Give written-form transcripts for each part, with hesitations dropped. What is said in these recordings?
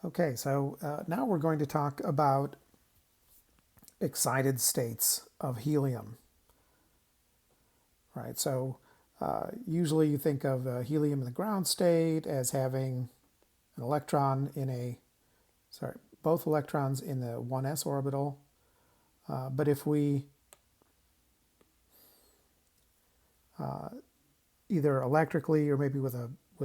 Okay, so now we're going to talk about excited states of helium, right? So usually you think of helium in the ground state as having an electron in both electrons in the 1s orbital. But if we either electrically or maybe with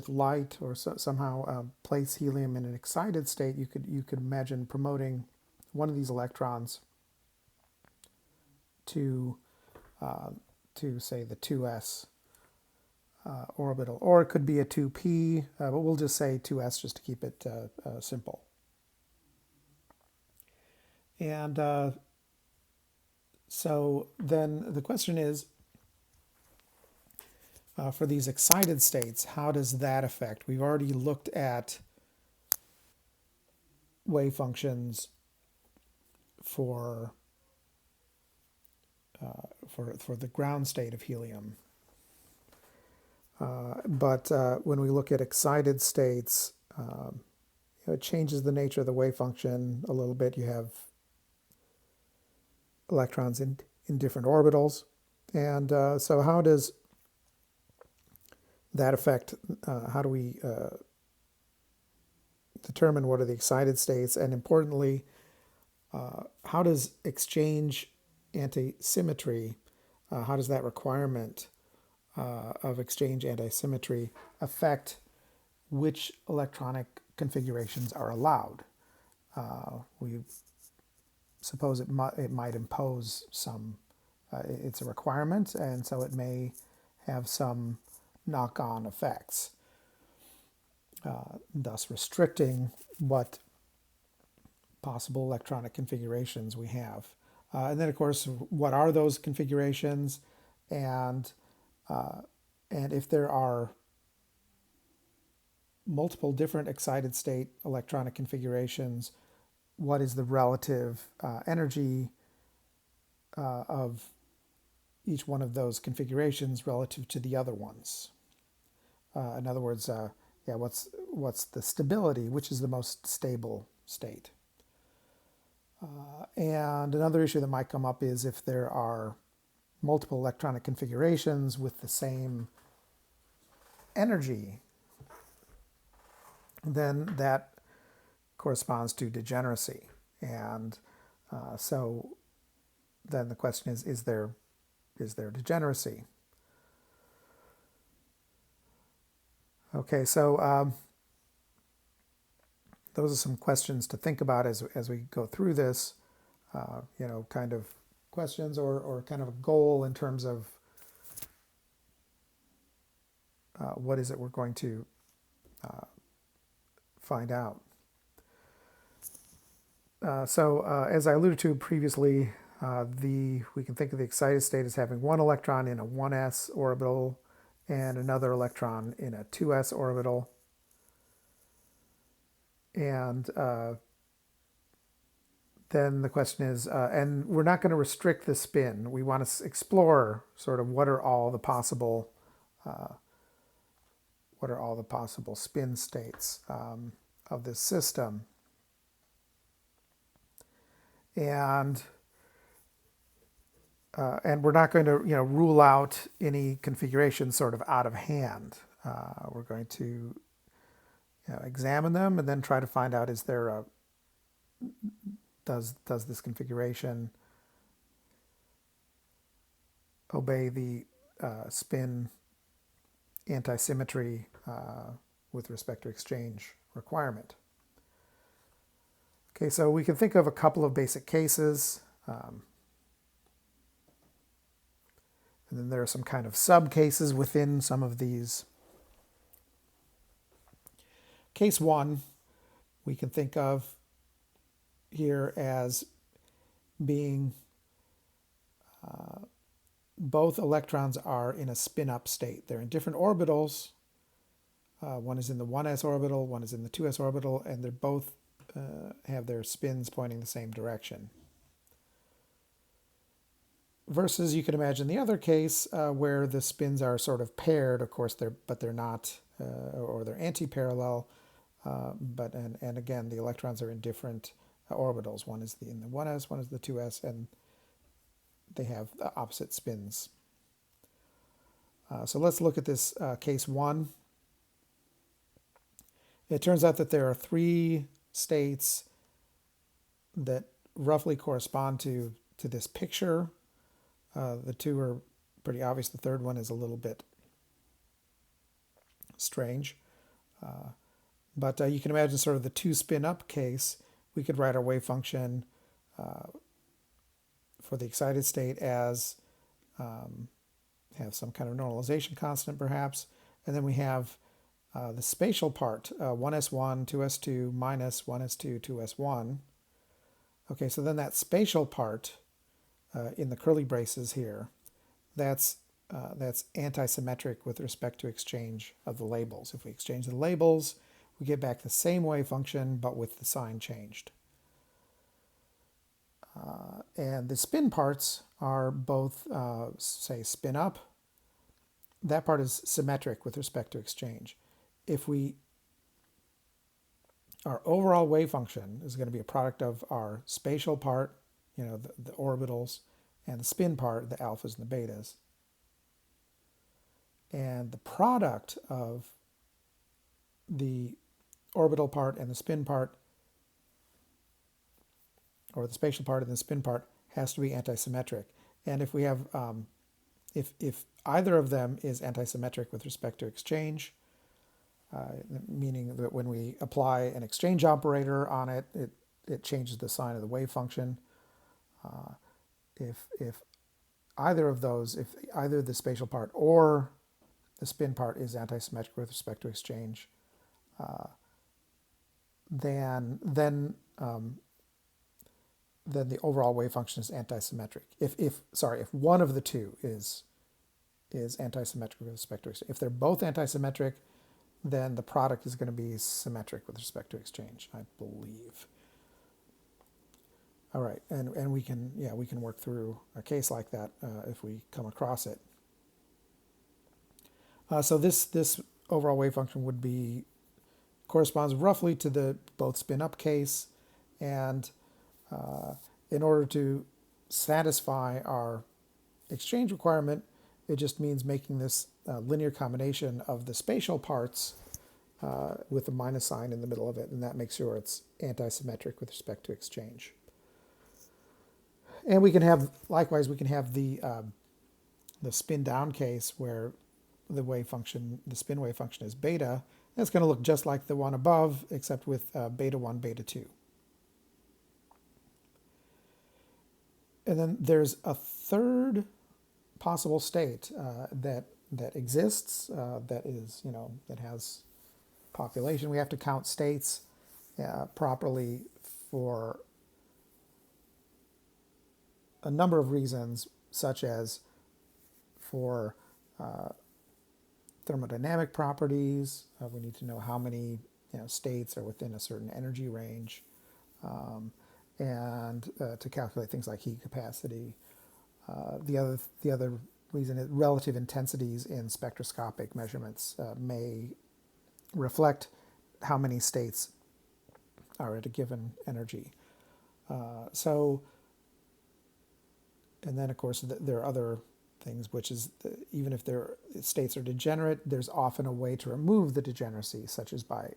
light or somehow place helium in an excited state, you could imagine promoting one of these electrons to to say the 2s orbital, or it could be a 2p, but we'll just say 2s just to keep it simple. And so then the question is, for these excited states, how does that affect? We've already looked at wave functions for the ground state of helium. But when we look at excited states, it changes the nature of the wave function a little bit. You have electrons in different orbitals. And so how does that affect, how do we determine what are the excited states? And importantly, how does exchange antisymmetry, how does that requirement of exchange antisymmetry affect which electronic configurations are allowed? We suppose it might impose some, it's a requirement, and so it may have some knock-on effects, thus restricting what possible electronic configurations we have. And then, of course, what are those configurations? And if there are multiple different excited state electronic configurations, what is the relative energy of each one of those configurations relative to the other ones? In other words, what's the stability? Which is the most stable state? And another issue that might come up is if there are multiple electronic configurations with the same energy, then that corresponds to degeneracy. And so then the question is there degeneracy? Okay, so those are some questions to think about as we go through this, kind of questions or kind of a goal in terms of what is it we're going to find out. So as I alluded to previously, we can think of the excited state as having one electron in a 1s orbital and another electron in a 2s orbital. And then the question is, and we're not going to restrict the spin. We want to explore sort of what are all the possible spin states of this system. And we're not going to rule out any configuration sort of out of hand. We're going to examine them and then try to find out, is there does this configuration obey the spin antisymmetry with respect to exchange requirement? Okay, so we can think of a couple of basic cases, and then there are some kind of sub-cases within some of these. Case 1, we can think of here as being both electrons are in a spin-up state. They're in different orbitals. One is in the 1s orbital, one is in the 2s orbital, and they're both have their spins pointing the same direction. Versus, you can imagine the other case where the spins are sort of paired. Of course, they're not, or they're anti-parallel. And again, the electrons are in different orbitals. One is in the 1s, one is the 2s, and they have the opposite spins. So let's look at this case 1. It turns out that there are 3 states that roughly correspond to this picture. The 2 are pretty obvious. The third one is a little bit strange. But you can imagine sort of the 2 spin up case. We could write our wave function for the excited state as have some kind of normalization constant perhaps. And then we have the spatial part, 1s1, 2s2, minus 1s2, 2s1. Okay, so then that spatial part in the curly braces here, that's anti-symmetric with respect to exchange of the labels. If we exchange the labels, we get back the same wave function, but with the sign changed. And the spin parts are both, say, spin up. That part is symmetric with respect to exchange. Our overall wave function is going to be a product of our spatial part, the orbitals, and the spin part, the alphas and the betas. And the product of the orbital part and the spin part, or the spatial part and the spin part, has to be antisymmetric. And if we have, if either of them is antisymmetric with respect to exchange, meaning that when we apply an exchange operator on it, it changes the sign of the wave function. If either of those, if either the spatial part or the spin part is antisymmetric with respect to exchange, then the overall wave function is antisymmetric. If one of the 2 is antisymmetric with respect to exchange. If they're both antisymmetric, then the product is going to be symmetric with respect to exchange, I believe. All right, and we can work through a case like that if we come across it. So this overall wave function corresponds roughly to the both spin up case, and in order to satisfy our exchange requirement, it just means making this linear combination of the spatial parts with a minus sign in the middle of it, and that makes sure it's antisymmetric with respect to exchange. And we can have, likewise, the spin down case where the spin wave function is beta. That's going to look just like the one above, except with beta 1, beta 2. And then there's a third possible state that exists, that is, that has population. We have to count states properly for a number of reasons, such as for thermodynamic properties. We need to know how many states are within a certain energy range, and to calculate things like heat capacity. The other reason is relative intensities in spectroscopic measurements may reflect how many states are at a given energy. And then of course there are other things, which is even if their states are degenerate, there's often a way to remove the degeneracy, such as by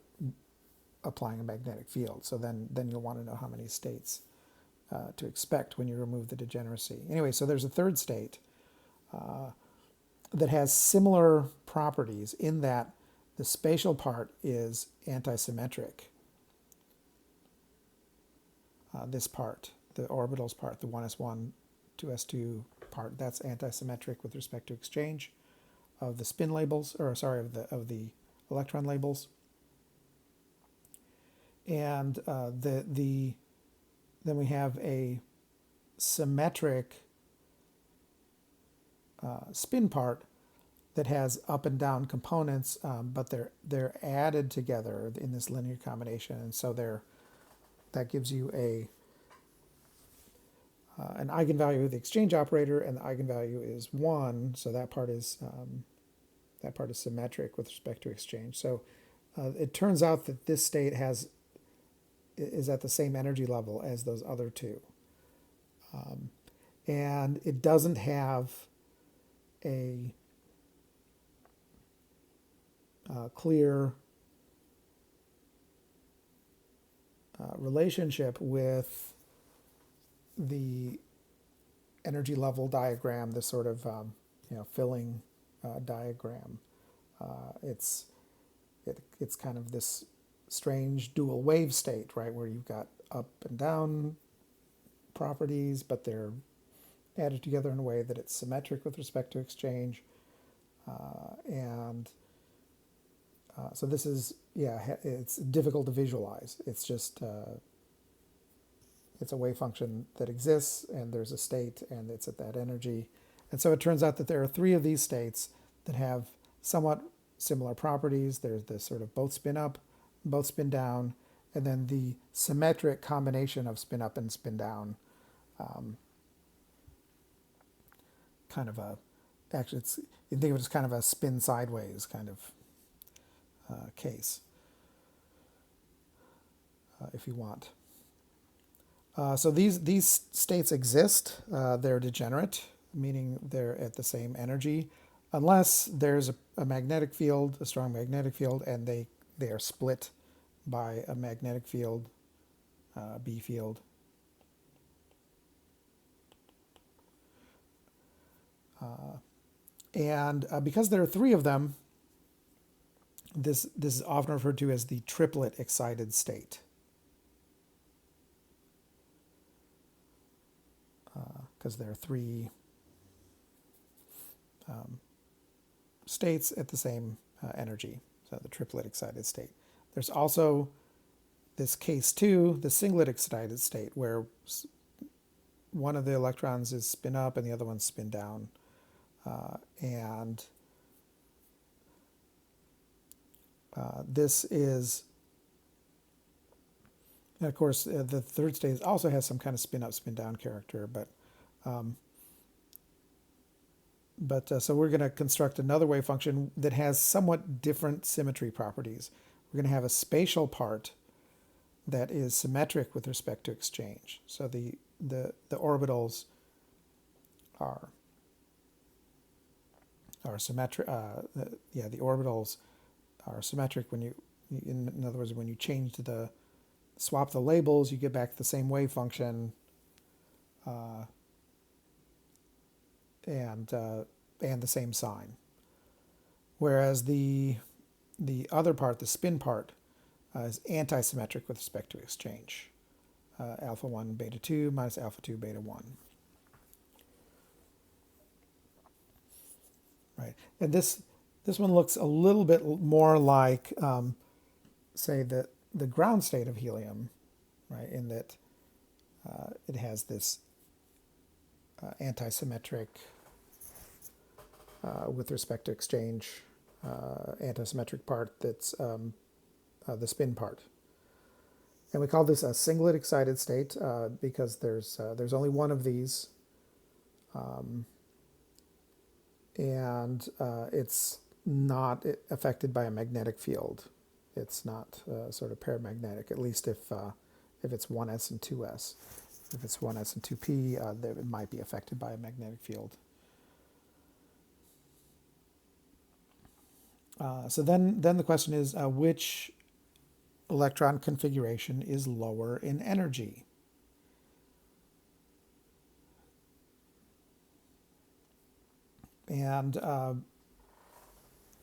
applying a magnetic field. So then you'll want to know how many states to expect when you remove the degeneracy. Anyway, so there's a third state that has similar properties in that the spatial part is antisymmetric. This part, the orbitals part, the 1s1, 2s2 part, that's antisymmetric with respect to exchange of the spin labels, or sorry, of the electron labels. And then we have a symmetric spin part that has up and down components, but they're added together in this linear combination, and so that gives you an eigenvalue of the exchange operator, and the eigenvalue is 1, so that part is symmetric with respect to exchange. So it turns out that this state is at the same energy level as those other two. And it doesn't have a clear relationship with the energy level diagram, this sort of filling diagram. It's kind of this strange dual wave state, right, where you've got up and down properties, but they're added together in a way that it's symmetric with respect to exchange. So this is, it's difficult to visualize. It's just, it's a wave function that exists, and there's a state, and it's at that energy. And so it turns out that there are three of these states that have somewhat similar properties. There's this sort of both spin up, both spin down, and then the symmetric combination of spin up and spin down. Actually, you think of it as kind of a spin sideways kind of case, if you want. So these states exist. They're degenerate, meaning they're at the same energy, unless there's a magnetic field, a strong magnetic field, and they are split by a magnetic field, B field. And because there are three of them, this is often referred to as the triplet excited state. Because there are three states at the same energy, so the triplet excited state. There's also this case 2, the singlet excited state, where one of the electrons is spin up and the other one's spin down. This is, and of course, the third state also has some kind of spin up, spin down character, so we're going to construct another wave function that has somewhat different symmetry properties. We're going to have a spatial part that is symmetric with respect to exchange. So the orbitals are symmetric. The orbitals are symmetric when you, in other words, when you swap the labels, you get back the same wave function, and the same sign. Whereas the other part, the spin part, is anti-symmetric with respect to exchange. Alpha 1 beta 2 minus alpha 2 beta 1. Right, and this one looks a little bit more like, say, the ground state of helium, right? In that it has this anti-symmetric with respect to exchange, anti-symmetric part that's the spin part, and we call this a singlet excited state because there's only one of these. And it's not affected by a magnetic field. It's not sort of paramagnetic, at least if it's 1s and 2s. If it's 1s and 2p, it might be affected by a magnetic field. So then the question is, which electron configuration is lower in energy? And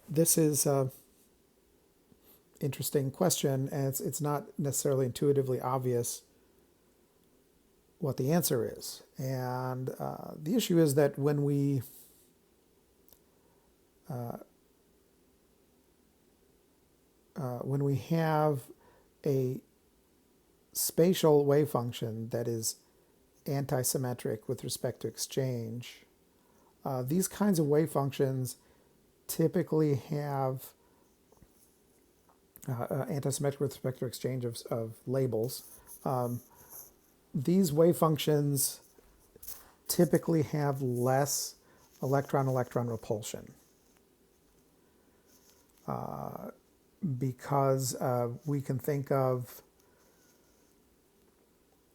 this is an interesting question, and it's not necessarily intuitively obvious what the answer is. And the issue is that when we have a spatial wave function that is anti-symmetric with respect to exchange, these kinds of wave functions typically have anti-symmetric with respect to exchange of labels. These wave functions typically have less electron-electron repulsion. because we can think of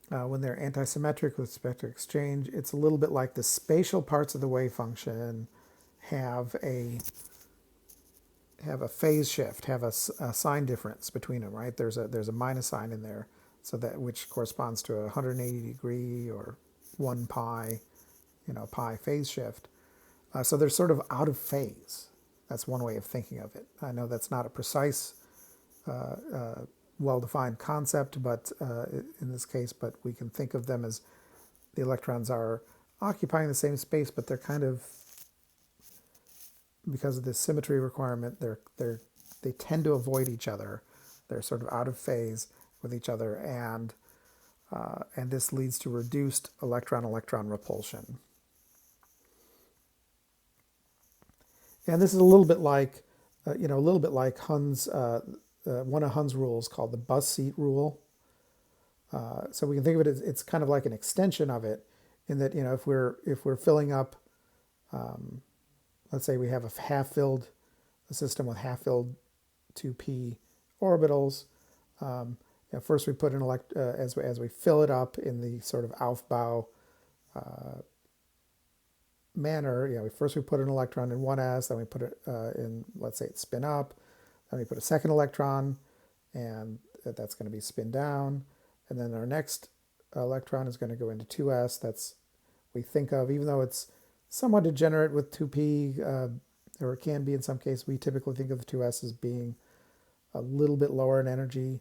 when they're antisymmetric with respect to exchange, it's a little bit like the spatial parts of the wave function have a phase shift, have a sign difference between them, right? There's a minus sign in there, so that which corresponds to a 180 degree or 1 pi, pi phase shift. So they're sort of out of phase. That's one way of thinking of it. I know that's not a precise, well-defined concept, but in this case, but we can think of them as the electrons are occupying the same space, but they're kind of, because of this symmetry requirement, they tend to avoid each other. They're sort of out of phase with each other, and this leads to reduced electron-electron repulsion. And this is a little bit like, Hund's one of Hund's rules called the bus seat rule. So we can think of it as it's kind of like an extension of it, in that if we're filling up, let's say we have a system with half-filled 2p orbitals. First we put an as we fill it up in the sort of Aufbau manner. First we put an electron in 1s, then we put it in, let's say it's spin up, then we put a second electron, and that's going to be spin down, and then our next electron is going to go into 2s. That's, we think of, even though it's somewhat degenerate with 2p, or it can be in some cases, we typically think of the 2s as being a little bit lower in energy.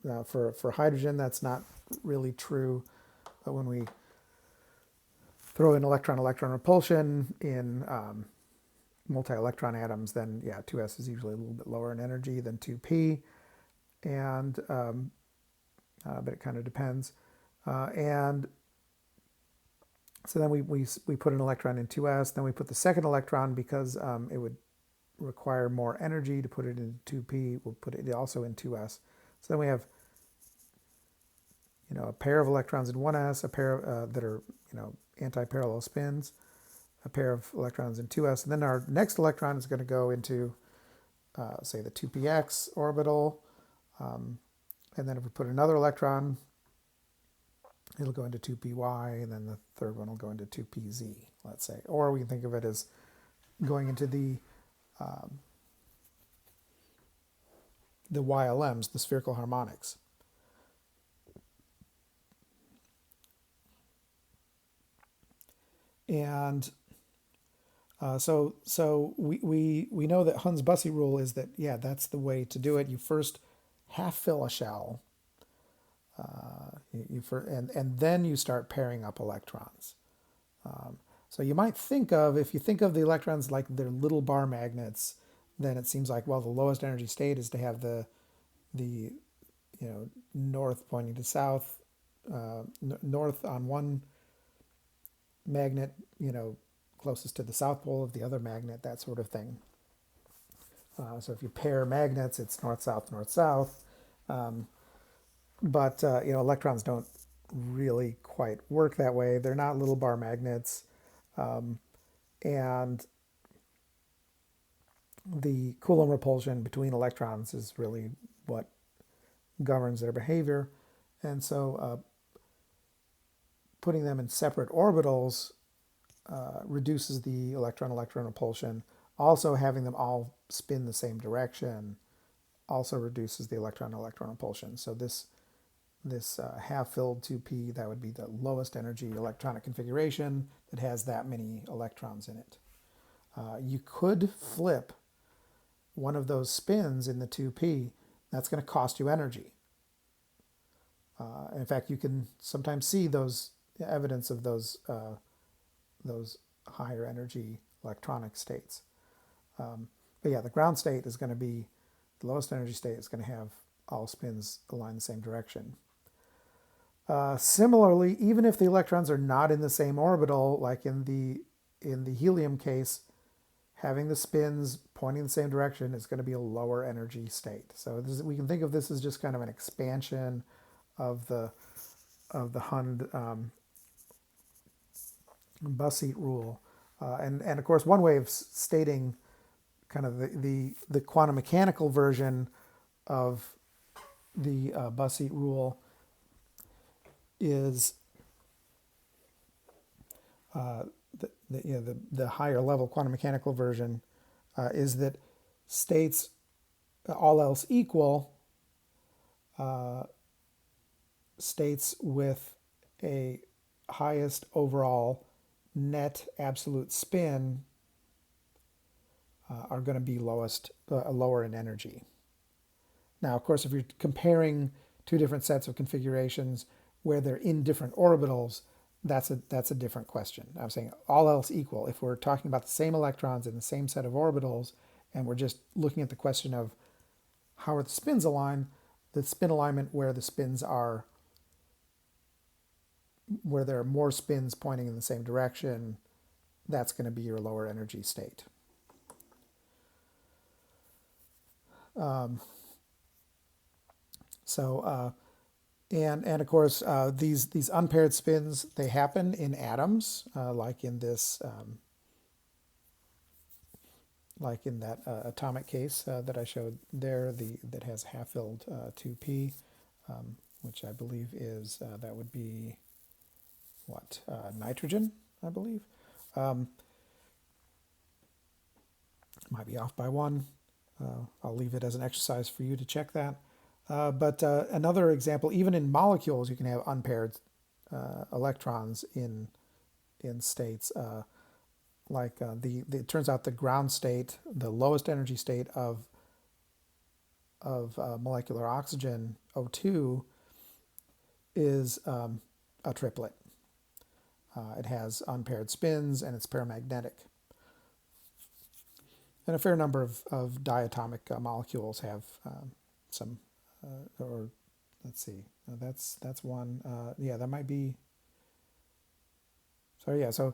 Now for hydrogen, that's not really true, but when we throw in electron-electron repulsion in multi-electron atoms, then 2s is usually a little bit lower in energy than 2p, and but it kind of depends. And so then we put an electron in 2s, then we put the second electron, because it would require more energy to put it in 2p. We'll put it also in 2s. So then we have a pair of electrons in 1s, a pair that are anti-parallel spins, a pair of electrons in 2s, and then our next electron is going to go into, say, the 2px orbital, and then if we put another electron, it'll go into 2py, and then the third one will go into 2pz, let's say. Or we can think of it as going into the YLMs, the spherical harmonics. And so we know that Hund's-Bussey rule is that, that's the way to do it. You first half fill a shell, and then you start pairing up electrons. So you might think of, if you think of the electrons like they're little bar magnets, then it seems like, well, the lowest energy state is to have the north pointing to south, north on one magnet, closest to the south pole of the other magnet, that sort of thing. So if you pair magnets, it's north-south, north-south. But electrons don't really quite work that way. They're not little bar magnets. And the Coulomb repulsion between electrons is really what governs their behavior. And so putting them in separate orbitals reduces the electron-electron repulsion. Also, having them all spin the same direction also reduces the electron-electron repulsion. So this half-filled 2p, that would be the lowest energy electronic configuration that has that many electrons in it. You could flip one of those spins in the 2p. That's going to cost you energy. In fact, you can sometimes see those evidence of those higher energy electronic states. But the ground state is going to be, the lowest energy state is going to have all spins align the same direction. Similarly, even if the electrons are not in the same orbital, like in the helium case, having the spins pointing the same direction is going to be a lower energy state. So we can think of this as just kind of an expansion of the Hund Bussey rule. And of course, one way of stating kind of the quantum mechanical version of the Bus-Eat rule is the higher level quantum mechanical version is that states, all else equal, states with a highest overall net absolute spin are going to be lower in energy. Now, of course, if you're comparing two different sets of configurations where they're in different orbitals, that's a different question. I'm saying all else equal, if we're talking about the same electrons in the same set of orbitals, and we're just looking at the question of how are the spins aligned, the spin alignment where the spins are, where there are more spins pointing in the same direction, that's going to be your lower energy state. And of course, these unpaired spins, they happen in atoms, like in this, like in that atomic case that I showed there, that has half-filled 2p, which I believe is that would be what, nitrogen, I believe. Might be off by one. I'll leave it as an exercise for you to check that. But another example, even in molecules, you can have unpaired electrons in states. It turns out the ground state, the lowest energy state of molecular oxygen, O2, is a triplet. It has unpaired spins and it's paramagnetic. And a fair number of diatomic molecules have some, or let's see, that's one. Yeah, that might be. Sorry, yeah. So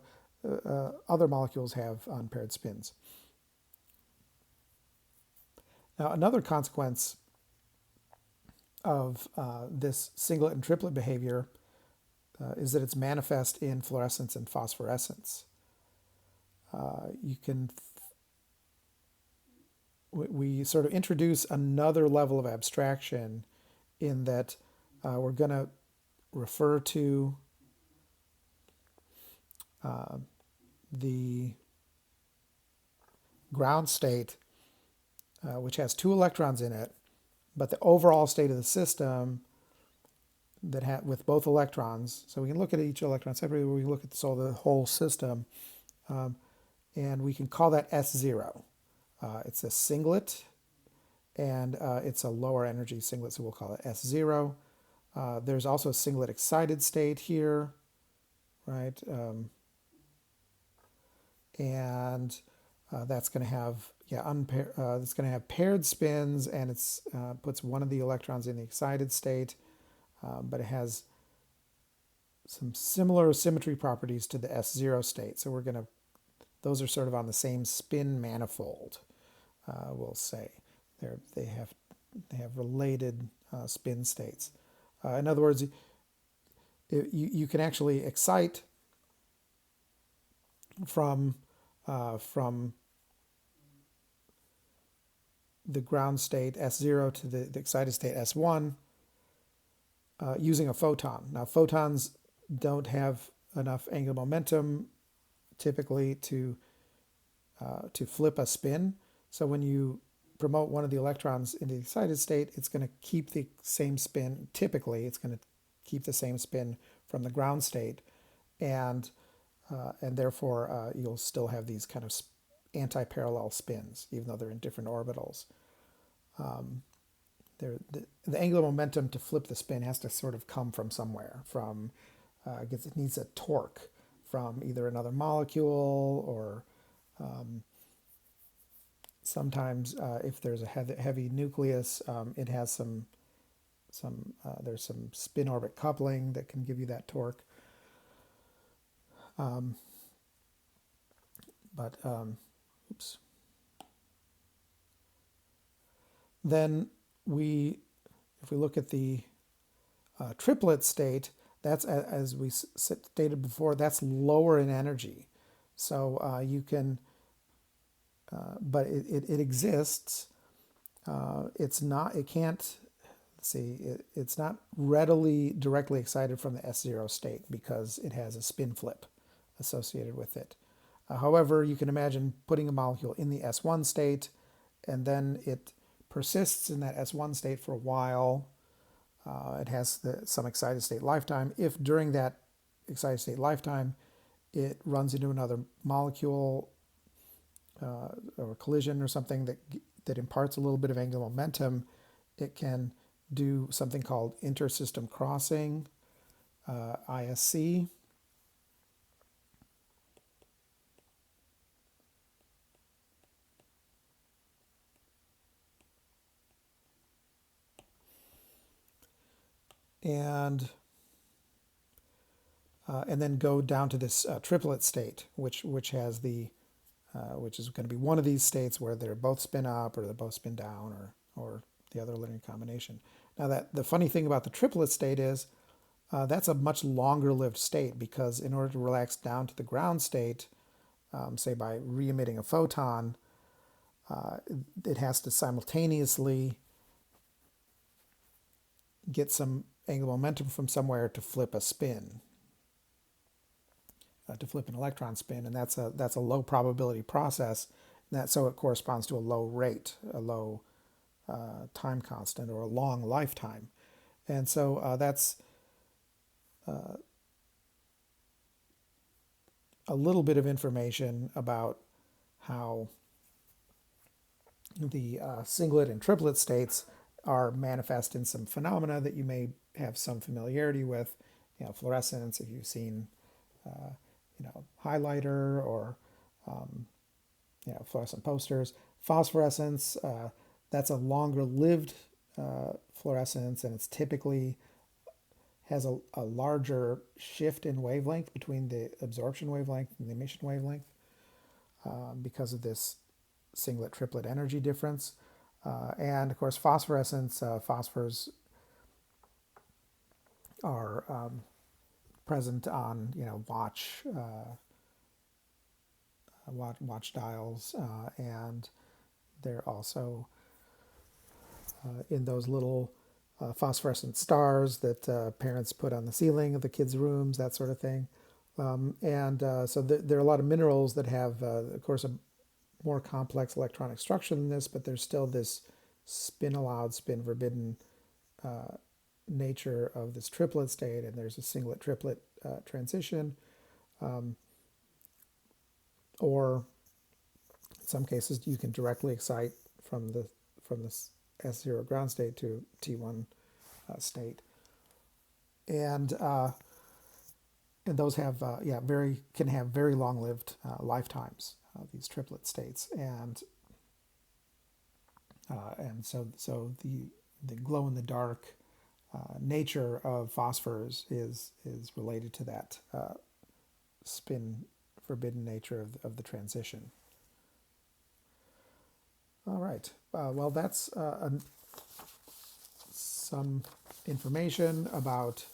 other molecules have unpaired spins. Now, another consequence of this singlet and triplet behavior is that it's manifest in fluorescence and phosphorescence. We sort of introduce another level of abstraction in that we're going to refer to the ground state, which has 2 electrons in it, but the overall state of the system with both electrons. So we can look at each electron separately. We look at the whole system, and we can call that S0. It's a singlet, and it's a lower energy singlet, so we'll call it S0. There's also a singlet excited state here, right? And that's going to have it's going to have paired spins, and it's puts one of the electrons in the excited state, but it has some similar symmetry properties to the S0 state. So those are sort of on the same spin manifold. We'll say they have related spin states. In other words, you can actually excite from the ground state S0 to the excited state S1 using a photon. Now, photons don't have enough angular momentum typically to flip a spin. So when you promote one of the electrons into the excited state, it's going to keep the same spin. Typically, it's going to keep the same spin from the ground state, and therefore you'll still have these kind of anti-parallel spins, even though they're in different orbitals. The angular momentum to flip the spin has to sort of come from somewhere. It needs a torque from either another molecule, or sometimes if there's a heavy nucleus, it has there's some spin orbit coupling that can give you that torque. Oops. Then if we look at the triplet state, that's, as we stated before, that's lower in energy. So you can but it exists. It's not. It can't. Let's see. It's not readily directly excited from the S0 state because it has a spin flip associated with it. However, you can imagine putting a molecule in the S1 state, and then it persists in that S1 state for a while. It has some excited state lifetime. If during that excited state lifetime it runs into another molecule or a collision or something that imparts a little bit of angular momentum, it can do something called intersystem crossing, ISC. And then go down to this triplet state, which has which is going to be one of these states where they're both spin up or they're both spin down or the other linear combination. Now that the funny thing about the triplet state is that's a much longer lived state because in order to relax down to the ground state, say by re-emitting a photon, it has to simultaneously get some angular momentum from somewhere to flip a spin. To flip an electron spin, and that's a low probability process. So it corresponds to a low rate, a low time constant, or a long lifetime. And so that's a little bit of information about how the singlet and triplet states are manifest in some phenomena that you may have some familiarity with. Fluorescence, if you've seen highlighter or fluorescent posters. Phosphorescence, that's a longer lived fluorescence, and it's typically has a larger shift in wavelength between the absorption wavelength and the emission wavelength because of this singlet triplet energy difference. And of course phosphorescence, phosphors are present on watch dials, and they're also in those little phosphorescent stars that parents put on the ceiling of the kids' rooms, that sort of thing. So there are a lot of minerals that have, of course, a more complex electronic structure than this, but there's still this spin allowed, spin forbidden nature of this triplet state, and there's a singlet triplet transition, or in some cases you can directly excite from the S0 ground state to T1 state, and those have can have very long lived lifetimes, these triplet states, and so the glow in the dark nature of phosphors is related to that spin forbidden nature of the transition. All right. Well, that's some information about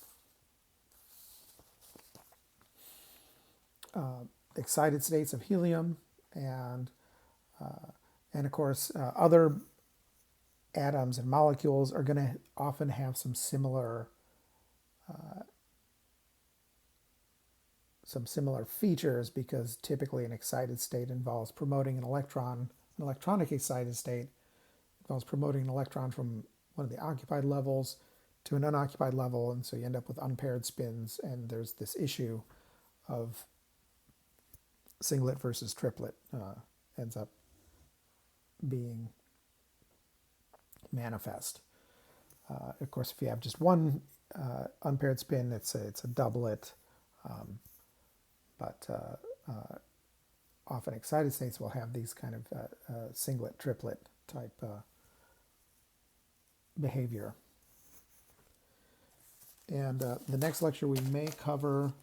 excited states of helium, and of course other atoms and molecules are going to often have some similar features, because typically an excited state involves promoting an electron. An electronic excited state involves promoting an electron from one of the occupied levels to an unoccupied level, and so you end up with unpaired spins, and there's this issue of singlet versus triplet ends up being manifest. Of course, if you have just one unpaired spin, it's a doublet, but often excited states will have these kind of singlet triplet type behavior. And the next lecture we may cover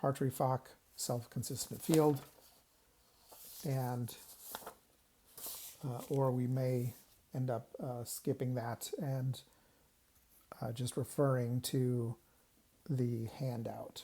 Hartree-Fock self-consistent field, and or we may end up skipping that and just referring to the handout.